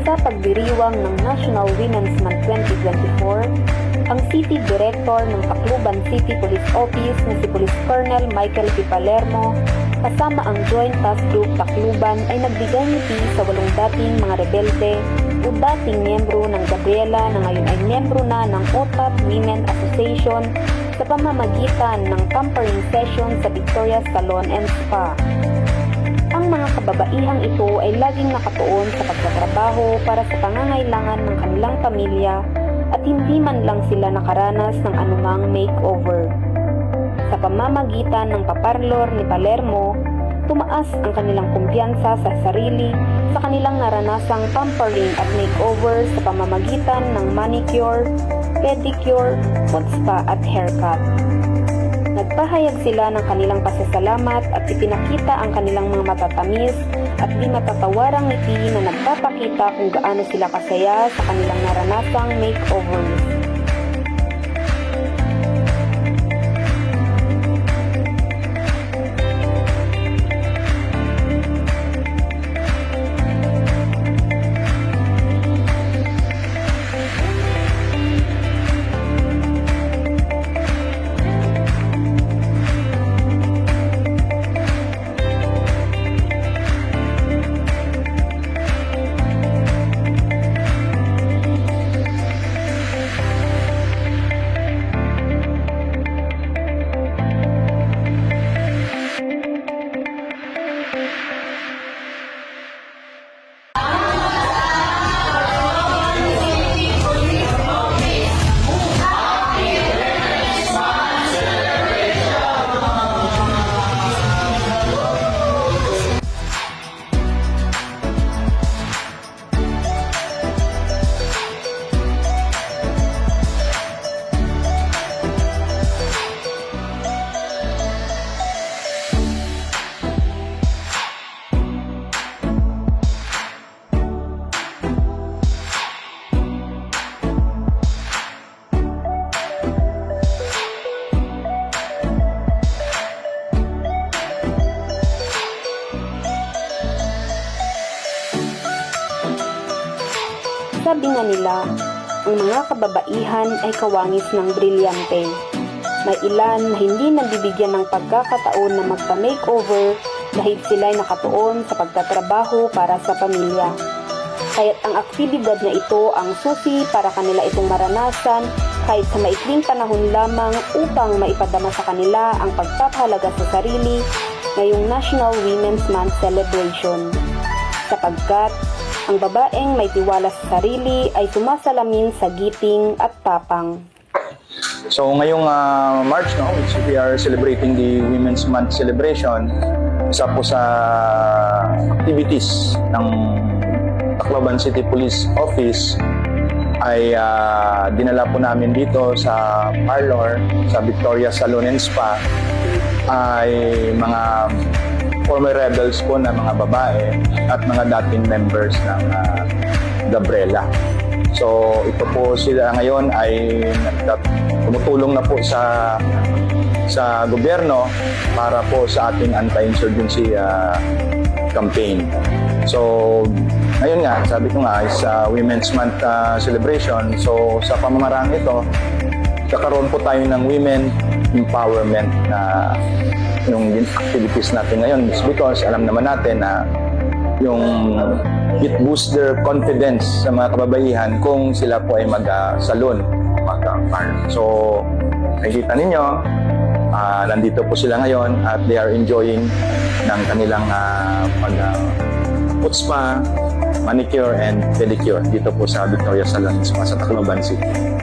Sa pagdiriwang ng National Women's Month 2024, ang City Director ng Tacloban City Police Office na si Police Colonel Michael P. Palermo kasama ang Joint Task Group Tacloban ay nagbigay ngiti sa 8 dating mga rebelde o dating miyembro ng Gabriela na ngayon ay miyembro na ng OTAP Women Association sa pamamagitan ng pampering session sa Victoria Salon and Spa. Ang mga kababaihang ito ay laging nakatuon sa pagtatrabaho para sa pangangailangan ng kanilang pamilya at hindi man lang sila nakaranas ng anumang makeover. Sa pamamagitan ng paparlor ni Palermo, tumaas ang kanilang kumpiyansa sa sarili sa kanilang naranasang pampering at makeover sa pamamagitan ng manicure, pedicure, foot spa at haircut. Nagpahayag sila ng kanilang pasasalamat at ipinakita ang kanilang mga matatamis at di matatawarang ngiti na nagpapakita kung gaano sila kasaya sa kanilang naranasang makeovers. Sabi nga nila, ang mga kababaihan ay kawangis ng brilyante. May ilan na hindi nabibigyan ng pagkakataon na magpa-makeover dahil sila ay nakatuon sa pagtatrabaho para sa pamilya. Kaya't ang aktibidad na ito ang susi para kanila itong maranasan kahit sa maikling panahon lamang upang maipadama sa kanila ang pagpapahalaga sa sarili ngayong National Women's Month celebration. Sapagkat ang babaeng may tiwala sa sarili ay sumasalamin sa giting at tapang. So ngayong March, which we are celebrating the Women's Month celebration, isa po sa activities ng Tacloban City Police Office ay dinala po namin dito sa parlor, sa Victoria Salon and Spa, ay mga former rebels po na mga babae at mga dating members ng Gabriela. So ito po sila ngayon ay tumutulong na po sa gobyerno para po sa ating anti-insurgency campaign. So ngayon nga, sabi ko nga, is Women's Month celebration. So sa pamamaraan ito, kakaroon po tayo ng women empowerment na yung activities natin ngayon is because alam naman natin na yung it boosts their confidence sa mga kababaihan kung sila po ay mag-salon, mag-parlor. So, nakikita ninyo, nandito po sila ngayon at they are enjoying ng kanilang foot spa, manicure and pedicure dito po sa Victoria Salon Spa sa Tacloban City.